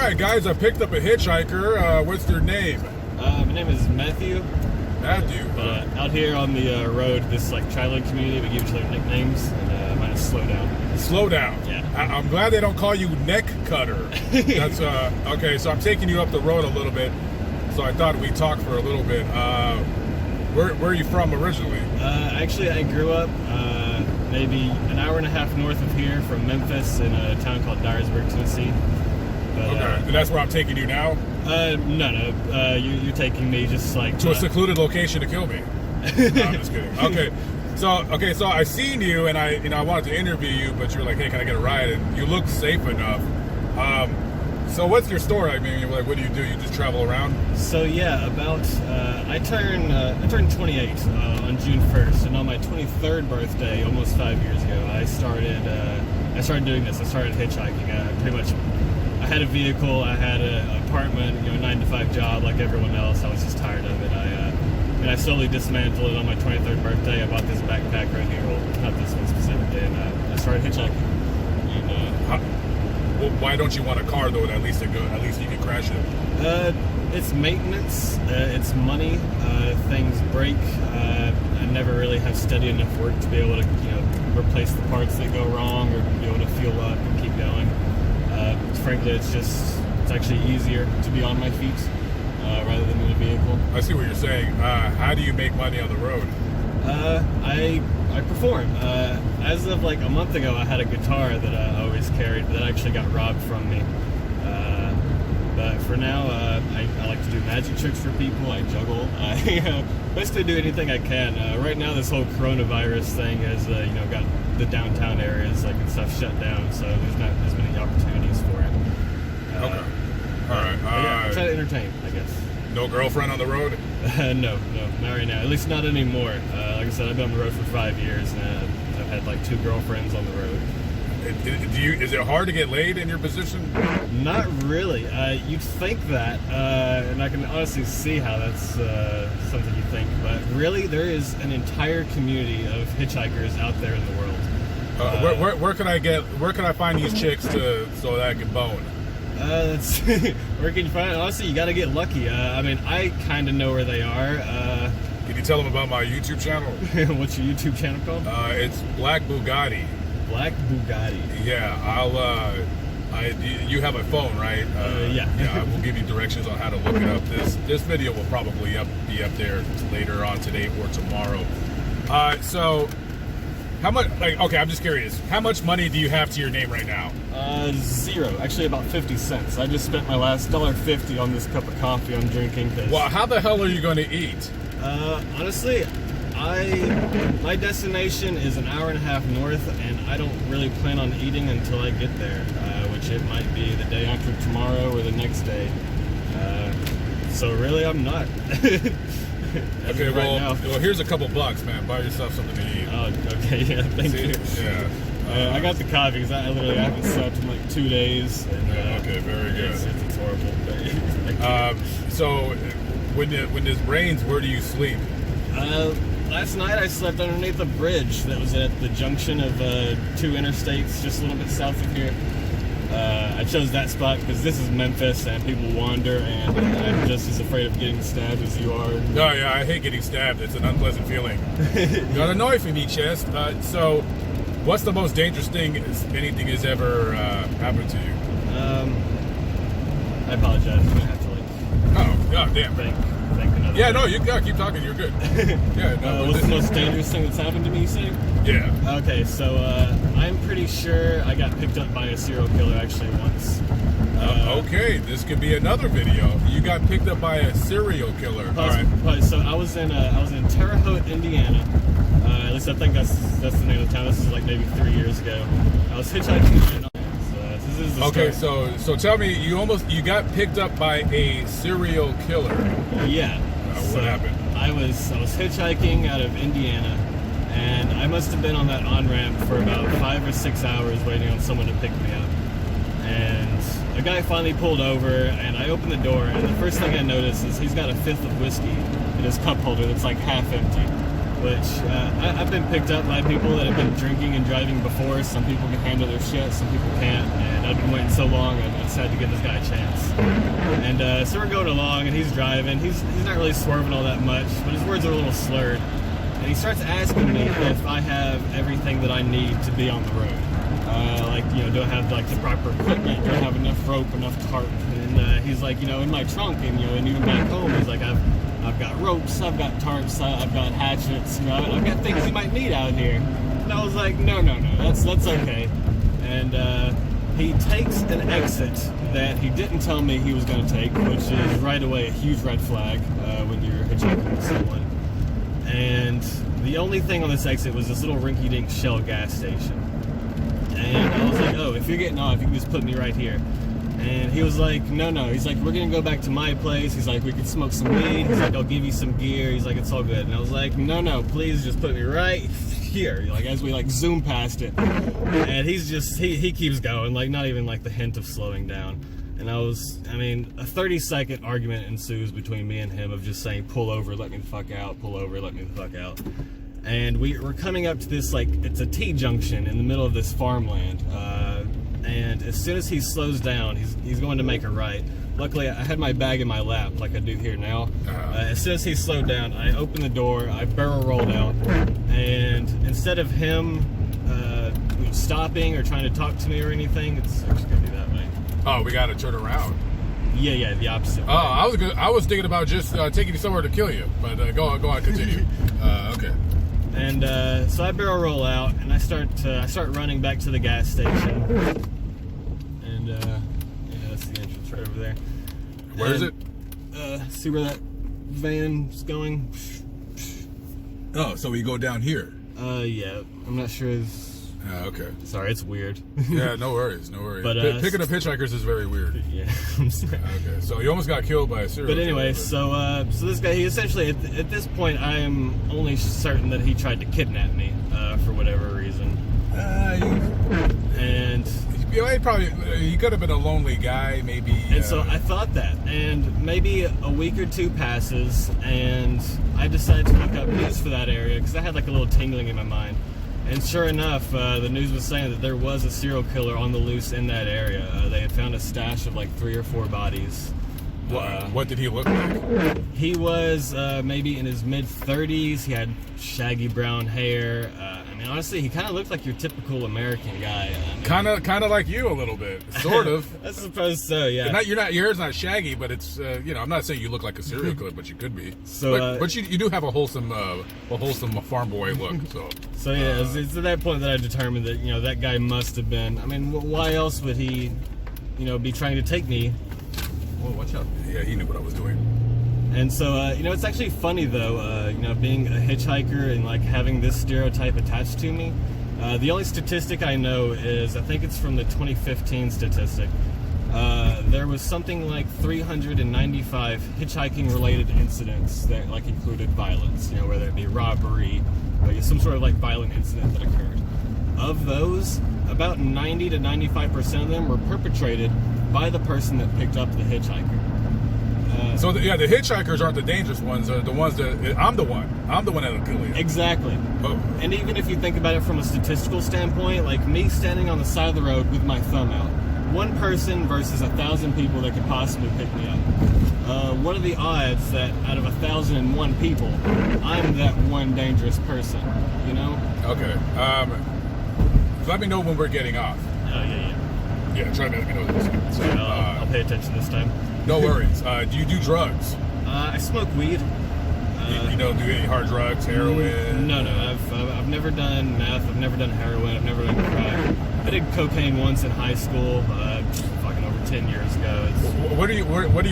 right, guys, I picked up a hitchhiker. What's their name? My name is Matthew. Matthew. Out here on the road, this like traveling community, we give each other nicknames, and mine is Slow Down. Slow Down. Yeah. I'm glad they don't call you Neck Cutter. That's okay. So I'm taking you up the road a little bit. So I thought we'd talk for a little bit. Where are you from originally? Actually, I grew up maybe an hour and a half north of here, from Memphis, in a town called Tennessee. But, Okay, and that's where I'm taking you now? No. You're taking me just like To a secluded location to kill me. No, I'm just kidding. Okay. So I seen you and I wanted to interview you, but you're like, hey, can I get a ride? And you look safe enough. So what's your story? I mean, like, what do? You just travel around? So yeah, I turned 28 on June 1st, and on my 23rd birthday, almost 5 years ago, I started doing this. I started hitchhiking. I had a vehicle, I had an apartment, 9-to-5 job like everyone else. I was just tired of it. And I slowly dismantled it on my 23rd birthday. I bought this backpack right here, well, not this one specifically, and I started hitchhiking. Well, why don't you want a car though? At least you can crash it. It's maintenance. It's money. Things break. I never really have steady enough work to be able to, replace the parts that go wrong, or be able to fuel up and keep going. Frankly, it's actually easier to be on my feet rather than in a vehicle. I see what you're saying. How do you make money on the road? I perform. As of like a month ago, I had a guitar that I always carried that actually got robbed from me. But for now, I like to do magic tricks for people. I juggle. I basically do anything I can. Right now, this whole coronavirus thing has got the downtown areas and stuff shut down, so there's not as many opportunities for it. Okay. All right. Yeah, try to entertain, I guess. No girlfriend on the road? No, not right now. At least not anymore. Like I said, I've been on the road for 5 years, and I've had like 2 girlfriends on the road. Is it hard to get laid in your position? Not really. You'd think that, and I can honestly see how that's something you think. But really, there is an entire community of hitchhikers out there in the world. Where can I find these chicks so that I can bone? Let's see. Where can you find it? Honestly, you got to get lucky. I kind of know where they are. Can you tell them about my YouTube channel? What's your YouTube channel called? It's Black Bugatti. Black Bugatti. Yeah, you have a phone, right? Yeah. Yeah, I will give you directions on how to look it up. This video will probably be up there later on today or tomorrow. So, how much? Okay, I'm just curious. How much money do you have to your name right now? 0. Actually, about 50 cents. I just spent my last $1.50 on this cup of coffee I'm drinking. Well, how the hell are you going to eat? Honestly, my destination is an hour and a half north, and I don't really plan on eating until I get there, which it might be the day after tomorrow or the next day. So really, I'm not. Okay, well, here's a couple bucks, man. Buy yourself something to eat. Oh, okay, yeah, thank you. Yeah. I got the coffee because I haven't slept in like 2 days. And, okay, very good. It's horrible. So, when this rains, where do you sleep? Last night I slept underneath a bridge that was at the junction of 2 interstates just a little bit south of here. I chose that spot because this is Memphis and people wander, and I'm just as afraid of getting stabbed as you are. Oh yeah, I hate getting stabbed. It's an unpleasant feeling. Got a knife in me chest. So, what's the most dangerous thing anything has ever happened to you? I apologize. I'm gonna have to damn. Think Yeah, no, you gotta keep talking. You're good. Yeah. No, what's the most dangerous thing that's happened to me, you say? Yeah. Okay, so I'm pretty sure I got picked up by a serial killer actually once. Okay, this could be another video. You got picked up by a serial killer. All right. So I was in Terre Haute, Indiana. At least I think that's the name of the town. This is like maybe 3 years ago. I was hitchhiking. Okay, so tell me, you got picked up by a serial killer. Yeah. What happened? I was hitchhiking out of Indiana, and I must have been on that on-ramp for about 5 or 6 hours waiting on someone to pick me up. And a guy finally pulled over, and I opened the door, and the first thing I noticed is he's got a fifth of whiskey in his cup holder that's like half empty. which I've been picked up by people that have been drinking and driving before. Some people can handle their shit, some people can't, and I've been waiting so long, I decided to give this guy a chance. And so we're going along, and he's driving. He's not really swerving all that much, but his words are a little slurred. And he starts asking me if I have everything that I need to be on the road. Like, you know, do I have like the proper equipment? Do I have enough rope, enough tarp? And he's like, you know, in my trunk, and you know, and even back home, he's like, I've got ropes, I've got tarps, I've got hatchets, you know, I've got things you might need out here. And I was like, no, that's okay. And he takes an exit that he didn't tell me he was going to take, which is right away a huge red flag when you're hitchhiking with someone. And the only thing on this exit was this little rinky-dink Shell gas station. And I was like, oh, if you're getting off, you can just put me right here. And he was like, no. He's like, we're going to go back to my place. He's like, we can smoke some weed. He's like, I'll give you some gear. He's like, it's all good. And I was like, no, please just put me right here. Like, as we, like, zoom past it. And he's just, he keeps going, like, not even, like, the hint of slowing down. And a 30-second argument ensues between me and him of just saying, pull over, let me the fuck out, pull over, let me the fuck out. And we're coming up to this, like, it's a T-junction in the middle of this farmland. And as soon as he slows down, he's going to make a right. Luckily, I had my bag in my lap, like I do here now. As soon as he slowed down, I opened the door, I barrel rolled out, and instead of him stopping or trying to talk to me or anything, it's actually going to be that way. Oh, we got to turn around. Yeah, the opposite way. Oh, I was thinking about just taking you somewhere to kill you, but go on, continue. Okay. And so I barrel roll out, and I start running back to the gas station. And yeah, that's the entrance right over there. Where is it? See where that van's going? Oh, so we go down here. Yeah. I'm not sure. Okay. Sorry, it's weird. Yeah, no worries. But picking up hitchhikers is very weird. Yeah, I'm sorry. Okay, so you almost got killed by a serial killer. But anyway, so this guy, he essentially, at this point, I am only certain that he tried to kidnap me for whatever reason. And he could have been a lonely guy, maybe. And so I thought that, and maybe a week or two passes, and I decided to look up news for that area because I had like a little tingling in my mind. And sure enough, the news was saying that there was a serial killer on the loose in that area. They had found a stash of like 3 or 4 bodies. What did he look like? He was maybe in his mid-30s. He had shaggy brown hair. I mean, honestly, he kind of looked like your typical American guy. Kind of like you a little bit, sort of. I suppose so. Yeah. Your hair's not shaggy, but it's I'm not saying you look like a serial killer, but you could be. So, but you do have a wholesome farm boy look. So yeah, it's at that point that I determined that that guy must have been. I mean, why else would he, be trying to take me? Whoa, watch out! Yeah, he knew what I was doing. And so, it's actually funny though, being a hitchhiker and like having this stereotype attached to me. The only statistic I know is, I think it's from the 2015 statistic. There was something like 395 hitchhiking-related incidents that like included violence. Whether it be robbery, or some sort of like violent incident that occurred. Of those, about 90 to 95% of them were perpetrated by the person that picked up the hitchhiker. So the hitchhikers aren't the dangerous ones. The ones that I'm the one that'll kill you. Exactly. Oh. And even if you think about it from a statistical standpoint, like me standing on the side of the road with my thumb out, one person versus 1,000 people that could possibly pick me up. What are the odds that out of 1,001 people, I'm that one dangerous person? Okay. Let me know when we're getting off. Oh yeah. Yeah, try to let me know this. So, I'll pay attention this time. No worries. Do you do drugs? I smoke weed. You don't do any hard drugs, heroin? No. I've never done meth. I've never done heroin. I've never done crack. I did cocaine once in high school, fucking over 10 years ago. What do you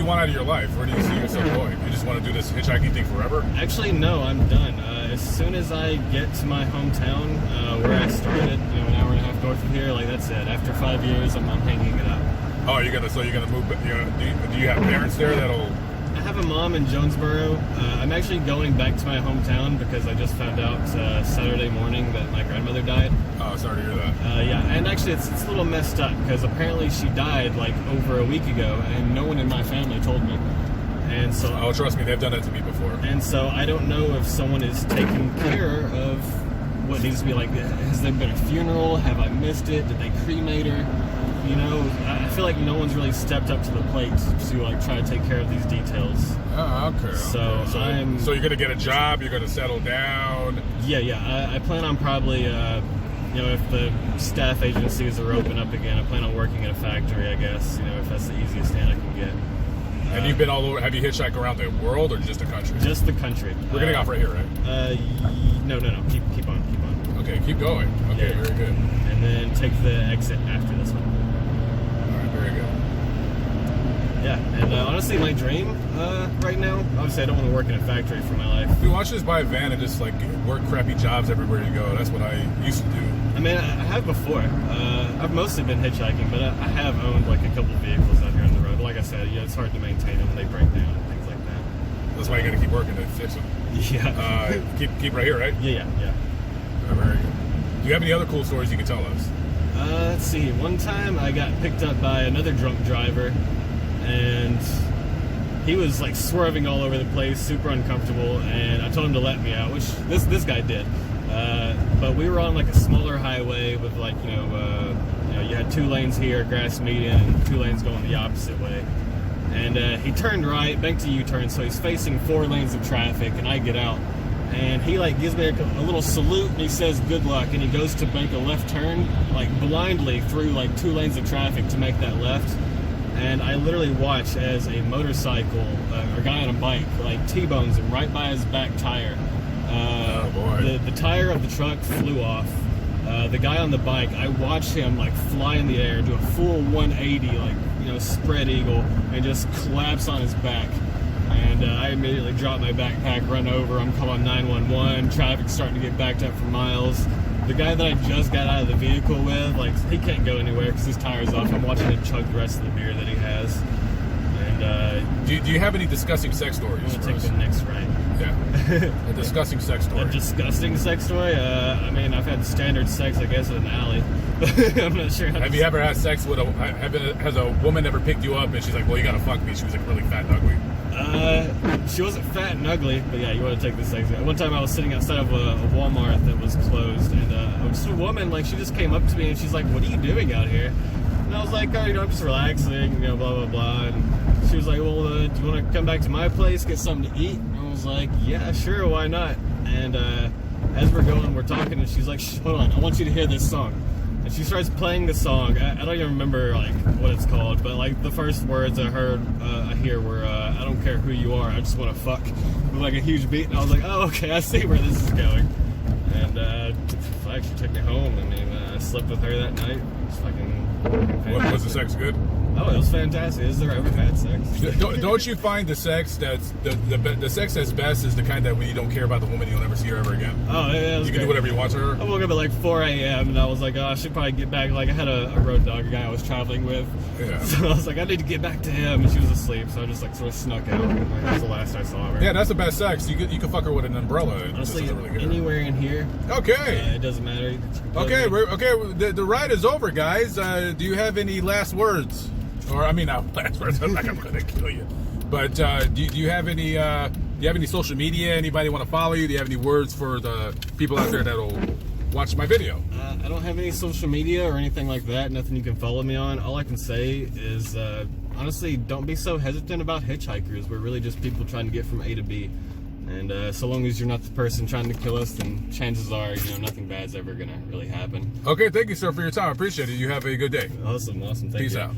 want out of your life? Where do you see yourself going? You just want to do this hitchhiking thing forever? Actually, no. I'm done. As soon as I get to my hometown, where I started, an hour and a half north of here, like that's it. After 5 years, I'm hanging it up. Oh, you're gonna move? Do you have parents there that'll? I have a mom in Jonesboro. I'm actually going back to my hometown because I just found out Saturday morning that my grandmother died. Oh, sorry to hear that. Yeah, and actually it's a little messed up because apparently she died like over a week ago and no one in my family told me. And so, oh, trust me, they've done that to me before. And so I don't know if someone is taking care of what needs to be like. Has there been a funeral? Have I missed it? Did they cremate her? You know, I feel like no one's really stepped up to the plate to like try to take care of these details. Oh, okay. So you're gonna get a job. You're gonna settle down. Yeah. I plan on probably, you know, if the staff agencies are open up again, I plan on working at a factory. I guess, you know, if that's the easiest stand I can get. And you've been all over. Have you hitchhiked around the world or just the country? Just the country. We're getting off right here, right? No. Keep on. Okay, keep going. Okay, Yeah. very good. And then take the exit after this one. All right, very good. Yeah, and honestly, my dream right now, obviously I don't want to work in a factory for my life. Dude, why don't you just buy a van and just like work crappy jobs everywhere you go? That's what I used to do. I mean, I have before. I've mostly been hitchhiking, but I have owned like a couple vehicles out here on the road. Like I said, yeah, it's hard to maintain them. They break down and things like that. That's why you got to keep working to fix them. Yeah. Keep right here, right? Yeah. Oh, very good. Do you have any other cool stories you can tell us? Let's see. One time I got picked up by another drunk driver, and he was like swerving all over the place, super uncomfortable, and I told him to let me out, which this guy did. But we were on like a smaller highway with like, you had 2 lanes here, grass median, and 2 lanes going the opposite way. And he turned right, banked a U-turn, so he's facing 4 lanes of traffic, and I get out. And he like gives me a little salute, and he says good luck, and he goes to bank a left turn, like blindly through like 2 lanes of traffic to make that left. And I literally watch as a motorcycle, a guy on a bike, like T-bones him right by his back tire. Oh boy. The tire of the truck flew off. The guy on the bike, I watched him like fly in the air, do a full 180, like, spread eagle, and just collapse on his back. And I immediately dropped my backpack, run over. I'm calling 911. Traffic's starting to get backed up for miles. The guy that I just got out of the vehicle with, like, he can't go anywhere because his tire's off. I'm watching him chug the rest of the beer that he has. And do you have any disgusting sex stories? I'm gonna take the next right. Yeah, a disgusting sex story. A disgusting sex story? I mean, I've had standard sex, I guess, in an alley. I'm not sure. Have you ever had sex with has a woman ever picked you up and she's like, well, you gotta fuck me? She was like really fat and ugly. She wasn't fat and ugly, but yeah, you want to take this sex. One time I was sitting outside of a Walmart that was closed, and just a woman, like, she just came up to me and she's like, what are you doing out here? And I was like, oh, I'm just relaxing, blah, blah, blah. And she was like, well, do you want to come back to my place, get something to eat? And I was like, yeah, sure, why not? And as we're going, we're talking, and she's like, hold on, I want you to hear this song. And she starts playing the song. I don't even remember like what it's called, but like the first words I hear were, I don't care who you are, I just want to fuck, with like a huge beat. And I was like, oh, okay, I see where this is going. And she took me home. I mean, I slept with her that night. It was fucking Was the sex good? Oh, it was fantastic. Is there ever bad sex? Don't you find the sex that's the sex that's best is the kind that when you don't care about the woman, you'll never see her ever again? Oh, yeah, you can do whatever you want to her. I woke up at like 4 a.m. and I was like, oh, I should probably get back. Like, I had a road dog, a guy I was traveling with. Yeah. So I was like, I need to get back to him, and she was asleep. So I just like sort of snuck out. Like, that was the last I saw of her. Yeah, that's the best sex. You can fuck her with an umbrella. Honestly, really anywhere in here. Okay. It doesn't matter. Okay, the ride is over, guys. Do you have any last words? Or I mean, not last words. I'm not gonna kill you. But do you have any? Do you have any social media? Anybody want to follow you? Do you have any words for the people out there that'll watch my video? I don't have any social media or anything like that. Nothing you can follow me on. All I can say is, honestly, don't be so hesitant about hitchhikers. We're really just people trying to get from A to B. And so long as you're not the person trying to kill us, then chances are, nothing bad's ever gonna really happen. Okay, thank you, sir, for your time. I appreciate it. You have a good day. Awesome. Thank you. Peace out.